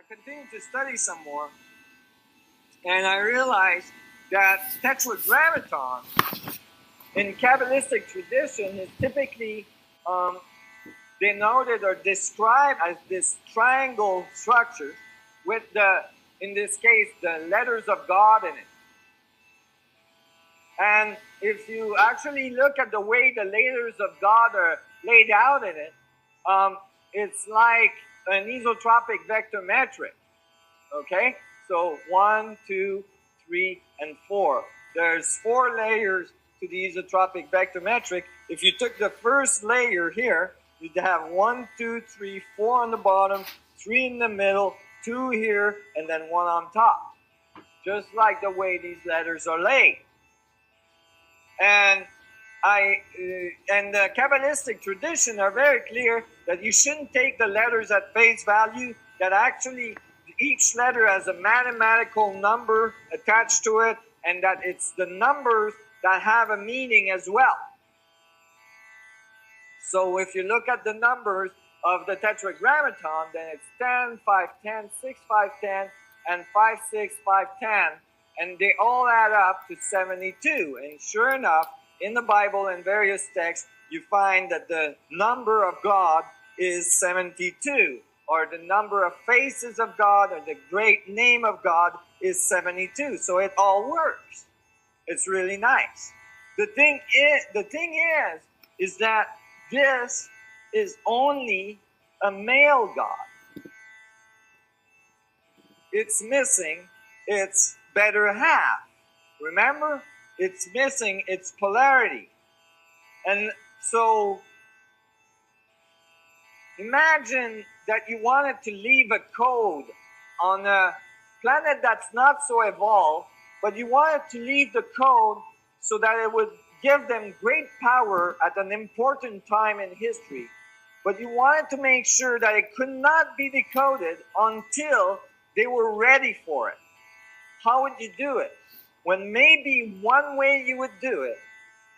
continued to study some more, and I realized that tetragrammaton in Kabbalistic tradition is typically denoted or described as this triangle structure with in this case, the letters of God in it. And if you actually look at the way the letters of God are laid out in it, it's like an isotropic vector metric. Okay? So 1, 2, 3, and 4. There's 4 layers to the isotropic vector metric. If you took the first layer here, you'd have 1, 2, 3, 4 on the bottom, 3 in the middle, 2 here, and then 1 on top. Just like the way these letters are laid. And the Kabbalistic tradition are very clear that you shouldn't take the letters at face value, that actually each letter has a mathematical number attached to it, and that it's the numbers that have a meaning as well. So if you look at the numbers of the tetragrammaton, then it's 10, 5, 10, 6, 5, 10, and 5, 6, 5, 10. And they all add up to 72. And sure enough, in the Bible and various texts, you find that the number of God is 72. Or the number of faces of God, or the great name of God is 72. So it all works. It's really nice. The thing is that this is only a male God. It's missing its better half. Remember? It's missing its polarity. And so imagine that you wanted to leave a code on a planet that's not so evolved, but you wanted to leave the code so that it would give them great power at an important time in history. But you wanted to make sure that it could not be decoded until they were ready for it. How would you do it? When maybe one way you would do it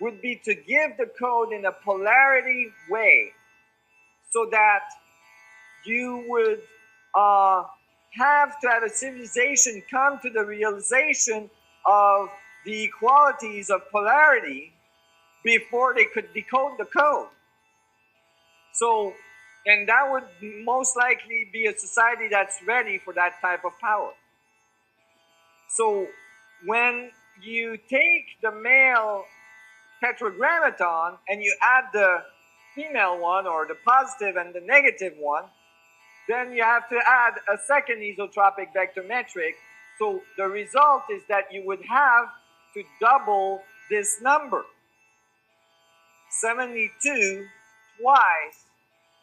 would be to give the code in a polarity way, so that you would have to have a civilization come to the realization of the equalities of polarity before they could decode the code. So, and that would most likely be a society that's ready for that type of power. So, when you take the male tetragrammaton and you add the female one, or the positive and the negative one, then you have to add a second isotropic vector metric. So the result is that you would have to double this number. 72 twice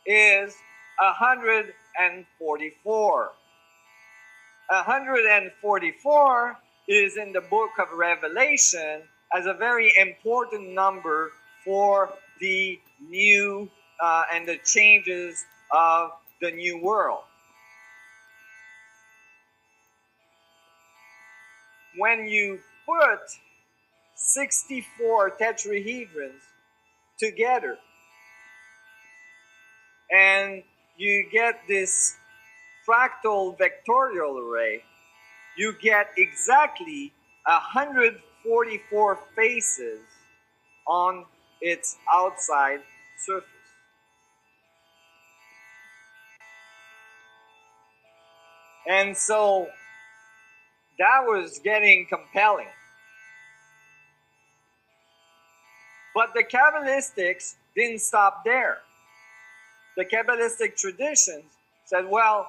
is 144. 144 is in the book of Revelation as a very important number for the new and the changes of the new world. When you put 64 tetrahedrons together and you get this fractal vectorial array, you get exactly 144 faces on its outside surface. And so that was getting compelling. But the Kabbalistics didn't stop there. The Kabbalistic traditions said, well,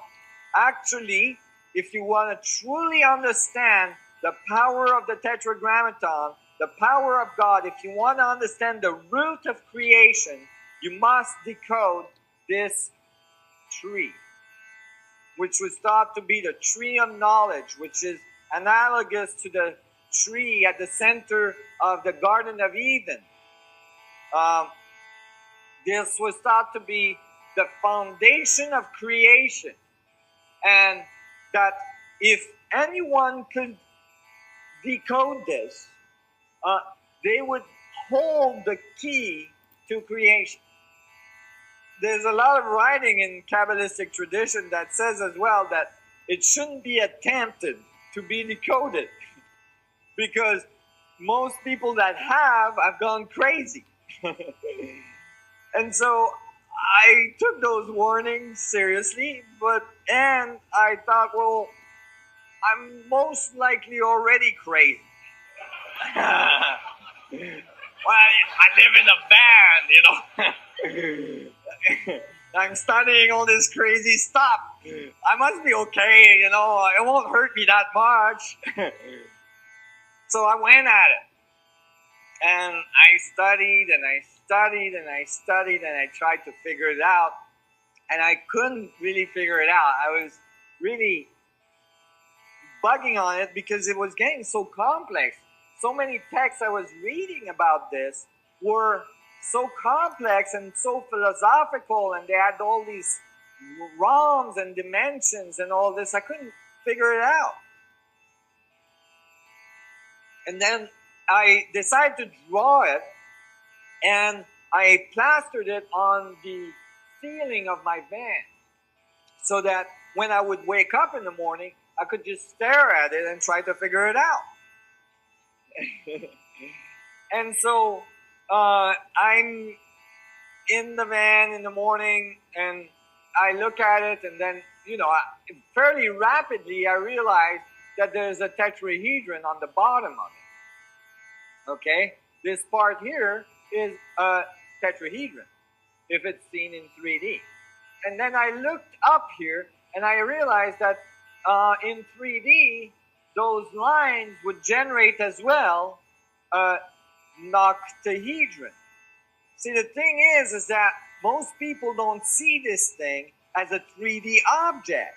actually, if you want to truly understand the power of the tetragrammaton, the power of God, if you want to understand the root of creation, you must decode this tree, which was thought to be the tree of knowledge, which is analogous to the tree at the center of the Garden of Eden. This was thought to be the foundation of creation, and that if anyone could decode this, they would hold the key to creation. There's a lot of writing in Kabbalistic tradition that says as well that it shouldn't be attempted to be decoded because most people that have gone crazy. And so I took those warnings seriously, and I thought, well, I'm most likely already crazy. Well, I live in a van, you know. I'm studying all this crazy stuff. I must be okay, you know. It won't hurt me that much. So I went at it. And I studied and I studied and I studied and I tried to figure it out. And I couldn't really figure it out. I was really bugging on it because it was getting so complex. So many texts I was reading about this were so complex and so philosophical, and they had all these realms and dimensions and all this. I couldn't figure it out. And then I decided to draw it, and I plastered it on the ceiling of my van so that when I would wake up in the morning, I could just stare at it and try to figure it out. And so I'm in the van in the morning, and I look at it, and then, you know, fairly rapidly I realize that there's a tetrahedron on the bottom of it. Okay? This part here is a tetrahedron, if it's seen in 3D. And then I looked up here, and I realized that in 3D, those lines would generate as well an octahedron. See, the thing is that most people don't see this thing as a 3D object.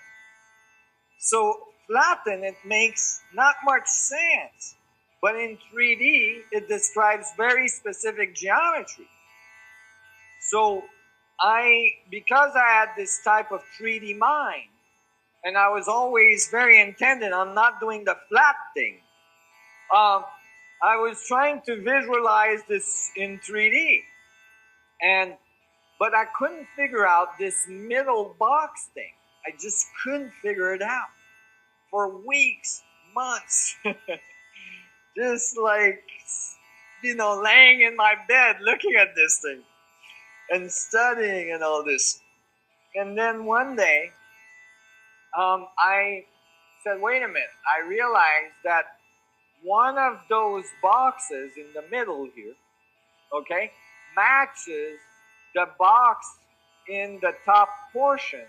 So flatten, it makes not much sense. But in 3D, it describes very specific geometry. So because I had this type of 3D mind, and I was always very intended on not doing the flat thing, I was trying to visualize this in 3D. But I couldn't figure out this middle box thing. I just couldn't figure it out. For weeks, months. Just like, you know, laying in my bed looking at this thing and studying and all this. And then one day, I said, wait a minute. I realized that one of those boxes in the middle here, okay, matches the box in the top portion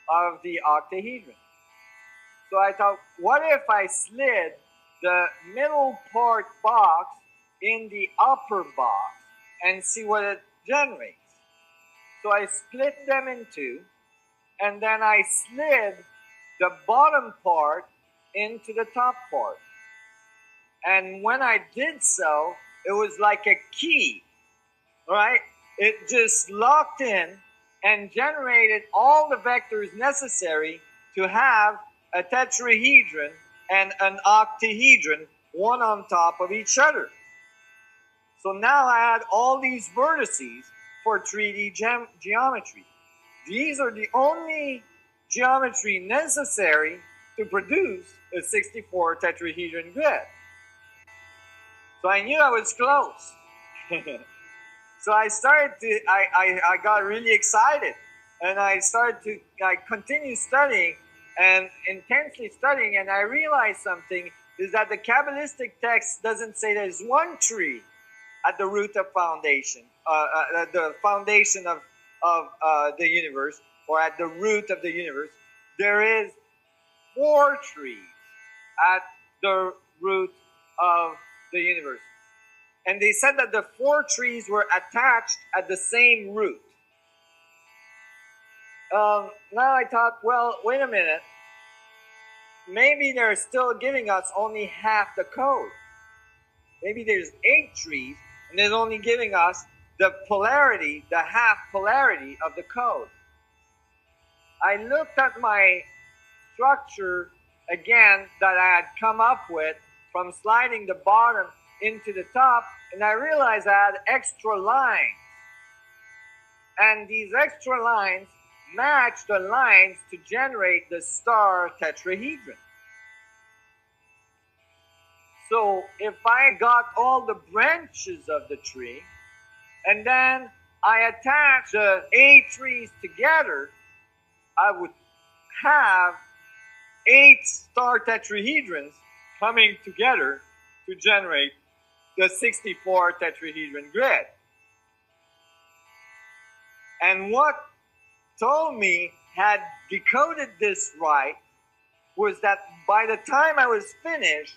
of the octahedron. So I thought, what if I slid the middle part box in the upper box and see what it generates? So I split them in two, and then I slid the bottom part into the top part. And when I did so, it was like a key, right? It just locked in and generated all the vectors necessary to have a tetrahedron and an octahedron, one on top of each other. So now I had all these vertices for 3D geometry. These are the only geometry necessary to produce a 64 tetrahedron grid. So I knew I was close. So I started to, I got really excited, and I continued studying and intensely studying, and I realized something, is that the Kabbalistic text doesn't say there's one tree at the root of foundation, the foundation of the universe, or at the root of the universe. There is 4 trees at the root of the universe. And they said that the 4 trees were attached at the same root. Now I thought, well, wait a minute. Maybe they're still giving us only half the code. Maybe there's 8 trees, and they're only giving us the polarity, the half polarity of the code. I looked at my structure again that I had come up with from sliding the bottom into the top, and I realized I had extra lines. And these extra lines match the lines to generate the star tetrahedron. So if I got all the branches of the tree, and then I attach the 8 trees together, I would have 8 star tetrahedrons coming together to generate the 64 tetrahedron grid. And what told me had decoded this right was that by the time I was finished,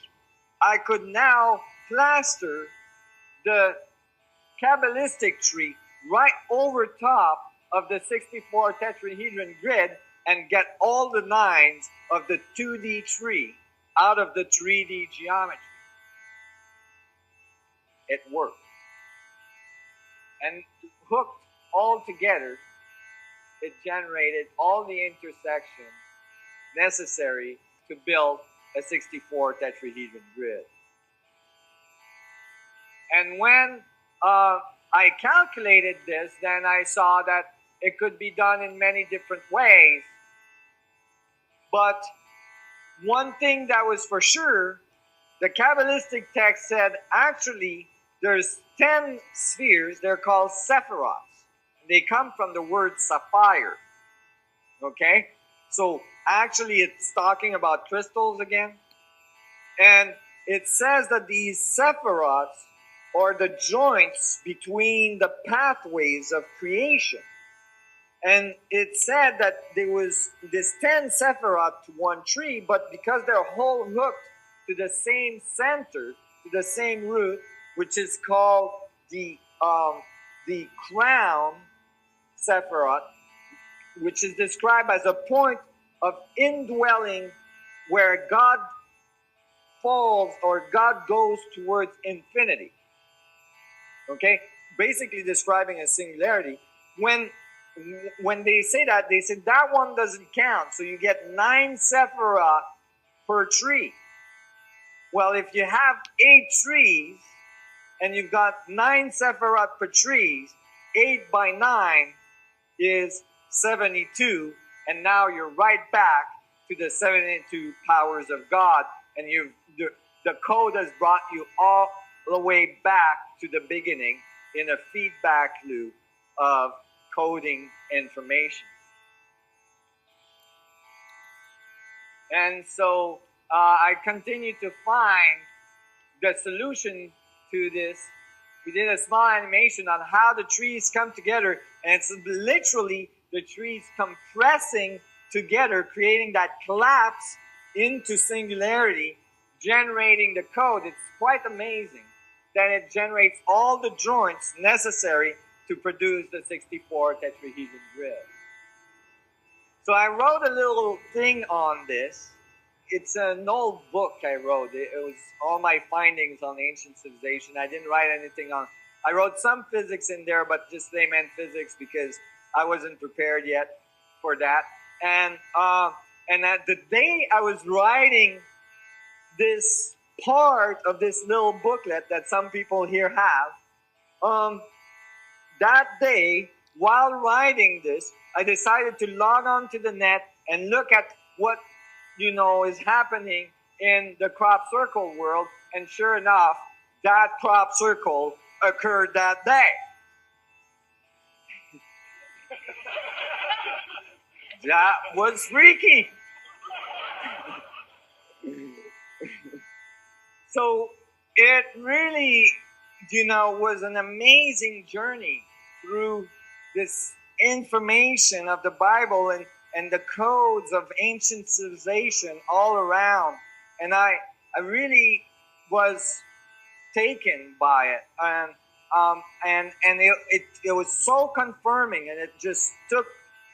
I could now plaster the Kabbalistic tree right over top of the 64 tetrahedron grid and get all the 9s of the 2D tree out of the 3D geometry. It worked. And hooked all together, it generated all the intersections necessary to build a 64 tetrahedron grid. And when I calculated this, then I saw that it could be done in many different ways. But one thing that was for sure, the Kabbalistic text said actually there's 10 spheres. They're called sephiroths. They come from the word sapphire. Okay? So actually it's talking about crystals again. And it says that these sephiroths are the joints between the pathways of creation. And it said that there was this 10 sephiroth to one tree, but because they're all hooked to the same center, to the same root, which is called the crown sephiroth, which is described as a point of indwelling where God falls or God goes towards infinity. Okay? Basically describing a singularity. When they say that, they say that one doesn't count. So you get 9 sephiroth per tree. Well, if you have 8 trees and you've got 9 sephiroth per tree, 8 by 9 is 72. And now you're right back to the 72 powers of God. And the code has brought you all the way back to the beginning in a feedback loop of coding information. And so I continue to find the solution to this. We did a small animation on how the trees come together, and it's literally the trees compressing together, creating that collapse into singularity, generating the code. It's quite amazing that it generates all the joints necessary to produce the 64 tetrahedron grid. So I wrote a little thing on this. It's an old book I wrote. It was all my findings on ancient civilization. I didn't write anything on. I wrote some physics in there, but just layman physics because I wasn't prepared yet for that. And at the day I was writing this part of this little booklet that some people here have, that day, while writing this, I decided to log on to the net and look at what, is happening in the crop circle world. And sure enough, that crop circle occurred that day. That was freaky. So it really, was an amazing journey through this information of the Bible and the codes of ancient civilization all around. And I really was taken by it. And it was so confirming, and it just took,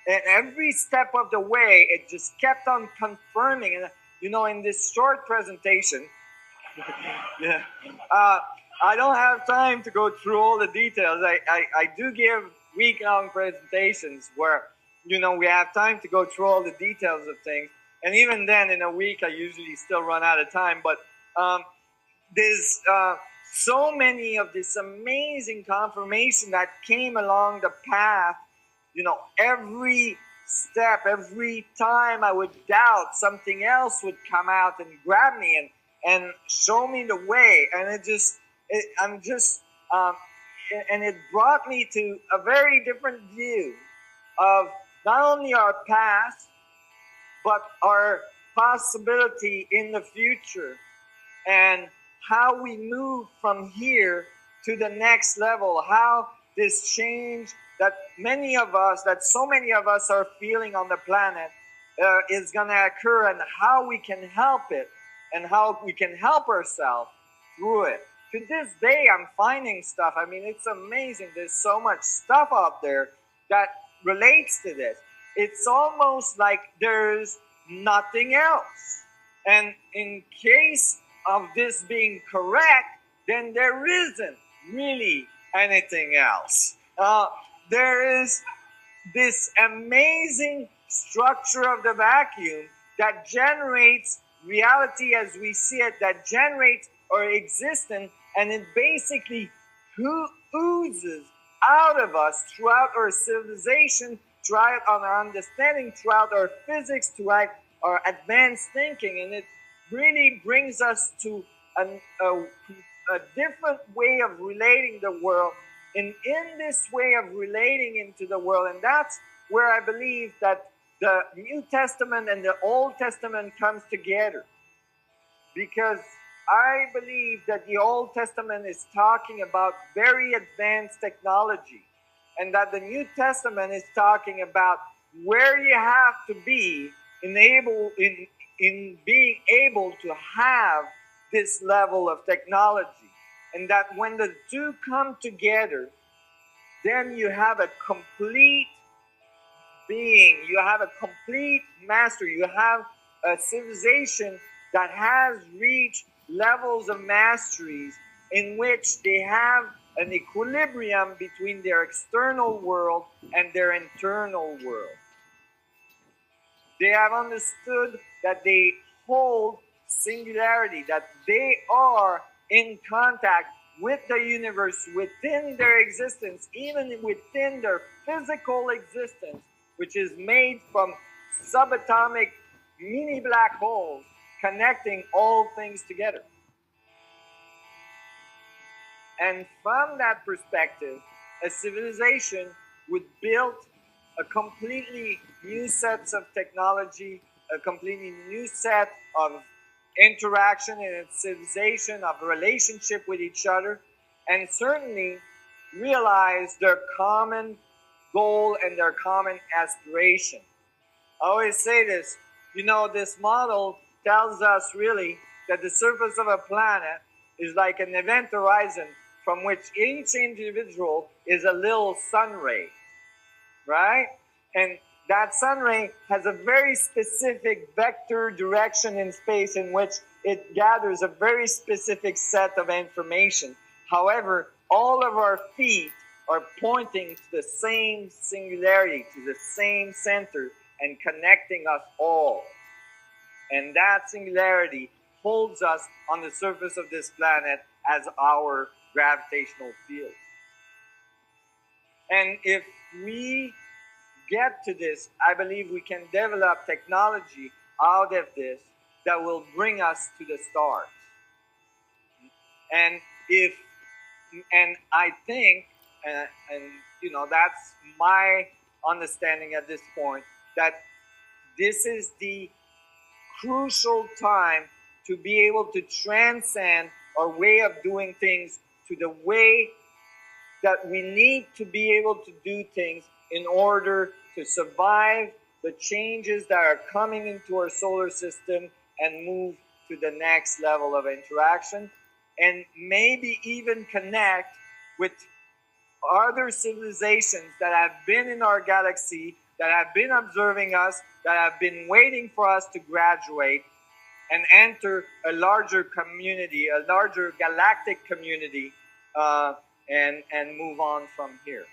and every step of the way, it just kept on confirming. And, in this short presentation, yeah. I don't have time to go through all the details. I do give week-long presentations where, we have time to go through all the details of things. And even then, in a week, I usually still run out of time. But there's so many of this amazing confirmation that came along the path. Every step, every time I would doubt, something else would come out and grab me and show me the way. And and it brought me to a very different view of not only our past, but our possibility in the future, and how we move from here to the next level, how this change that so many of us are feeling on the planet is going to occur, and how we can help it, and how we can help ourselves through it. To this day, I'm finding stuff. I mean, it's amazing. There's so much stuff out there that relates to this. It's almost like there's nothing else. And in case of this being correct, then there isn't really anything else. There is this amazing structure of the vacuum that generates reality as we see it, that generates our existence, and it basically oozes out of us throughout our civilization, throughout our understanding, throughout our physics, throughout our advanced thinking, and it really brings us to a different way of relating the world. And in this way of relating into the world, and that's where I believe that the New Testament and the Old Testament comes together. Because I believe that the Old Testament is talking about very advanced technology, and that the New Testament is talking about where you have to be in being able to have this level of technology. And that when the two come together, then you have a complete being, you have a complete master, you have a civilization that has reached levels of masteries in which they have an equilibrium between their external world and their internal world. They have understood that they hold singularity, that they are in contact with the universe within their existence, even within their physical existence, which is made from subatomic mini black holes connecting all things together. And from that perspective, a civilization would build a completely new set of technology, a completely new set of interaction in its civilization, of relationship with each other, and certainly realize their common goal and their common aspiration. I always say this, this model tells us really that the surface of a planet is like an event horizon from which each individual is a little sun ray, right? And that sun ray has a very specific vector direction in space in which it gathers a very specific set of information. However, all of our feet are pointing to the same singularity, to the same center, and connecting us all. And that singularity holds us on the surface of this planet as our gravitational field. And if we get to this, I believe we can develop technology out of this that will bring us to the stars. And I think, that's my understanding at this point, that this is the crucial time to be able to transcend our way of doing things to the way that we need to be able to do things in order to survive the changes that are coming into our solar system and move to the next level of interaction, and maybe even connect with other civilizations that have been in our galaxy, that have been observing us, that have been waiting for us to graduate and enter a larger community, a larger galactic community, and move on from here.